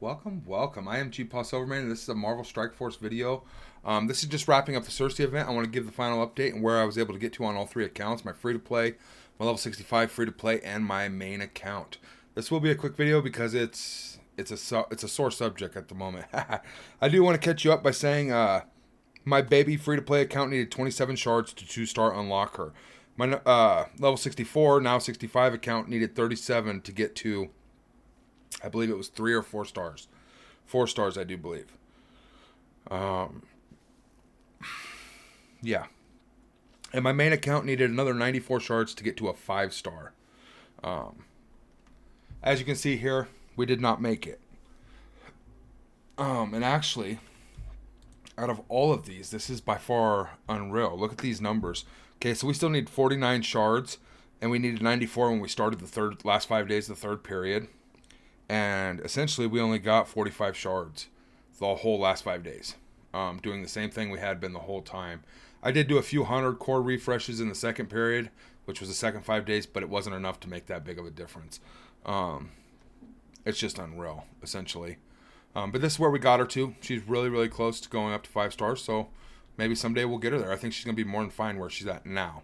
Welcome. I am GpaSilverMane, and this is a Marvel Strike Force video. This is just wrapping up the Sersi event. I want to give the final update and where I was able to get to on all three accounts: my free-to-play, my level 65 free-to-play, and my main account. This will be a quick video because it's a sore subject at the moment. I do want to catch you up by saying my baby free-to-play account needed 27 shards to 2-star unlock her. My level 64, now 65 account needed 37 to get to, I believe it was 3 or 4 stars. 4 stars, I do believe. Yeah. And my main account needed another 94 shards to get to a 5-star. As you can see here, we did not make it. And actually, out of all of these, this is by far unreal. Look at these numbers. Okay, so we still need 49 shards, and we needed 94 when we started the last 5 days of the third period. And essentially, we only got 45 shards the whole last 5 days, doing the same thing we had been the whole time. I did do a few 100 core refreshes in the second period, which was the second 5 days, but it wasn't enough to make that big of a difference. It's just unreal, essentially. But this is where we got her to. She's really, really close to going up to 5 stars, so maybe someday we'll get her there. I think she's going to be more than fine where she's at now.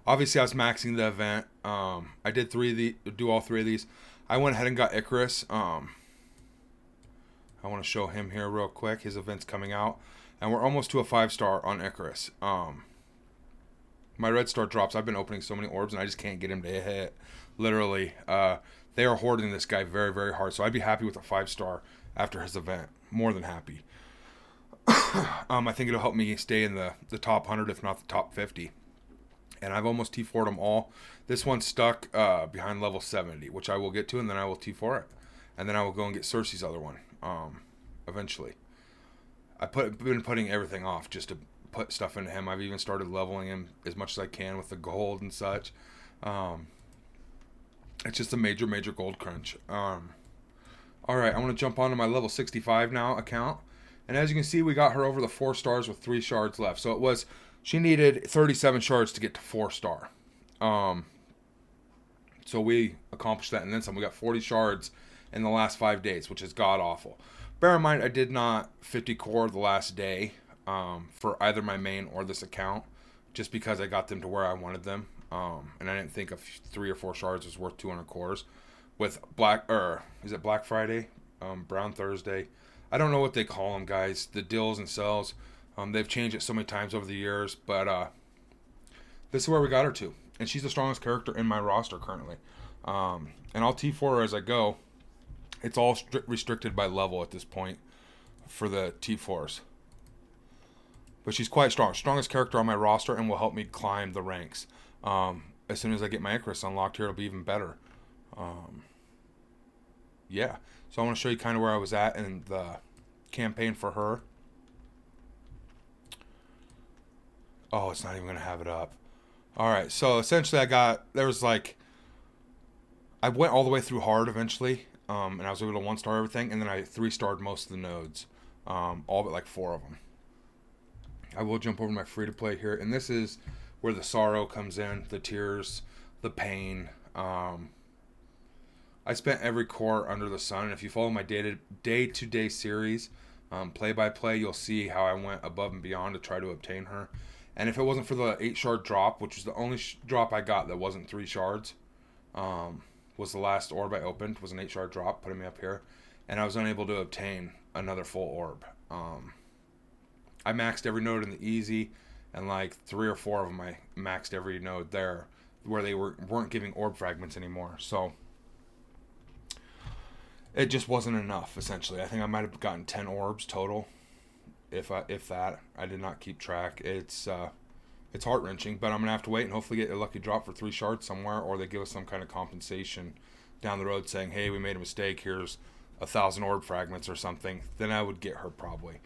Obviously, I was maxing the event. I did do all 3 of these. I went ahead and got Icarus. I want to show him here real quick. His event's coming out. And we're almost to a 5-star on Icarus. My red star drops. I've been opening so many orbs, and I just can't get him to hit. Literally. They are hoarding this guy very, very hard. So I'd be happy with a 5-star after his event. More than happy. I think it'll help me stay in the top 100, if not the top 50. And I've almost T4'd them all. This one's stuck behind level 70, which I will get to, and then I will T4 it. And then I will go and get Sersi's other one, eventually. I've been putting everything off just to put stuff into him. I've even started leveling him as much as I can with the gold and such. It's just a major, major gold crunch. Alright, I want to jump onto my level 65 now account. And as you can see, we got her over the 4 stars with 3 shards left. So she needed 37 shards to get to 4-star. So we accomplished that, and then some. We got 40 shards in the last 5 days, which is god-awful. Bear in mind, I did not 50 core the last day for either my main or this account, just because I got them to where I wanted them. And I didn't think 3 or 4 shards was worth 200 cores. With is it Black Friday? Brown Thursday? I don't know what they call them, guys. The deals and sales. They've changed it so many times over the years, but this is where we got her to. And she's the strongest character in my roster currently. And I'll T4 her as I go. It's all restricted by level at this point for the T4s. But she's quite strong. Strongest character on my roster, and will help me climb the ranks. As soon as I get my Icarus unlocked here, it'll be even better. Yeah. So I want to show you kind of where I was at in the campaign for her. Oh, it's not even going to have it up. Alright, so essentially I went all the way through hard eventually, and I was able to 1-star everything, and then I 3-starred most of the nodes, all but like 4 of them. I will jump over to my free-to-play here, and this is where the sorrow comes in, the tears, the pain. I spent every core under the sun, and if you follow my day-to-day series, play-by-play, you'll see how I went above and beyond to try to obtain her. And if it wasn't for the 8-shard drop, which was the only drop I got that wasn't 3 shards, was the last orb I opened, was an 8-shard drop, putting me up here, and I was unable to obtain another full orb. I maxed every node in the easy, and like 3 or 4 of them I maxed every node there, where they weren't giving orb fragments anymore. So it just wasn't enough, essentially. I think I might have gotten 10 orbs total. If that, I did not keep track. It's heart-wrenching, but I'm gonna have to wait and hopefully get a lucky drop for 3 shards somewhere, or they give us some kind of compensation down the road saying, hey, we made a mistake, here's 1,000 orb fragments or something. Then I would get her probably.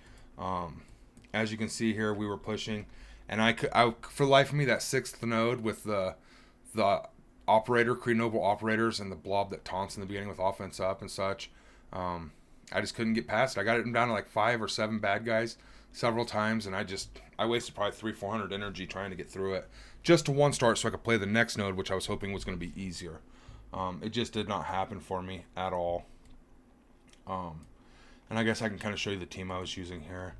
As you can see here, we were pushing, and I for the life of me, that 6th node with the operator, Kree Noble operators, and the blob that taunts in the beginning with offense up and such, I just couldn't get past it. I got it down to like 5 or 7 bad guys several times, and I wasted probably 300-400 energy trying to get through it just to 1-star so I could play the next node, which I was hoping was going to be easier. It just did not happen for me at all. And I guess I can kind of show you the team I was using here.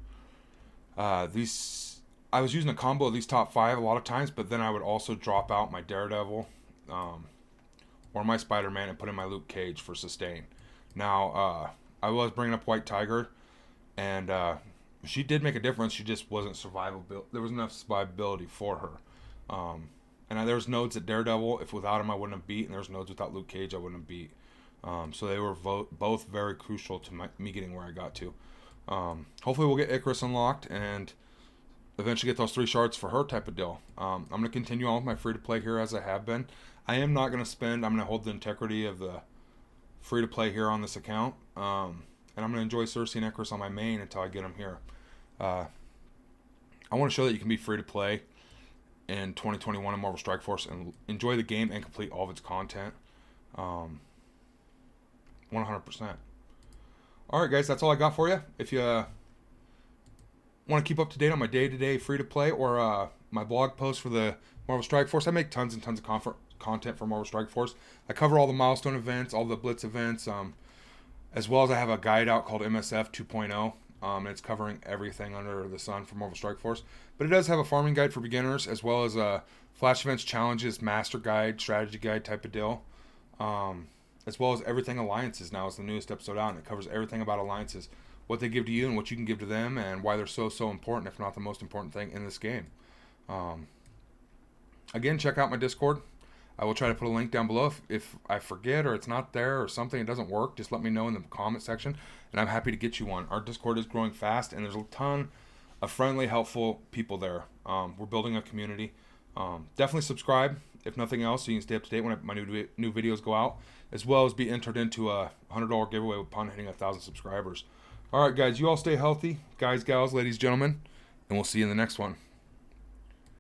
I was using a combo of these top 5 a lot of times, but then I would also drop out my Daredevil or my Spider-Man and put in my Luke Cage for sustain. Now, I was bringing up White Tiger, and she did make a difference. She just wasn't survivable. There was enough survivability for her. And there's nodes at Daredevil. If without him I wouldn't have beat, and there's nodes without Luke Cage I wouldn't have beat. So they were both very crucial to me getting where I got to. Hopefully we'll get Icarus unlocked and eventually get those 3 shards for her type of deal. I'm going to continue on with my free-to-play here as I have been. I am not going to spend. I'm going to hold the integrity of the free-to-play here on this account. And I'm going to enjoy Sersi and Icarus on my main until I get them here. I want to show that you can be free-to-play in 2021 in Marvel Strike Force and enjoy the game and complete all of its content. 100%. Alright guys, that's all I got for you. If you want to keep up to date on my day-to-day free-to-play or my blog post for the Marvel Strike Force, I make tons and tons of content for Marvel Strike Force. I cover all the milestone events, all the Blitz events, as well as I have a guide out called MSF 2.0. And it's covering everything under the sun for Marvel Strike Force. But it does have a farming guide for beginners, as well as a Flash Events Challenges, Master Guide, Strategy Guide type of deal. As well as everything Alliances now is the newest episode out, and it covers everything about Alliances, what they give to you and what you can give to them, and why they're so important, if not the most important thing in this game. Again, check out my Discord. I will try to put a link down below. If I forget or it's not there or something, it doesn't work, just let me know in the comment section, and I'm happy to get you one. Our Discord is growing fast, and there's a ton of friendly, helpful people there. We're building a community. Definitely subscribe, if nothing else, so you can stay up to date when my new videos go out, as well as be entered into a $100 giveaway upon hitting 1,000 subscribers. All right, guys, you all stay healthy. Guys, gals, ladies, gentlemen, and we'll see you in the next one.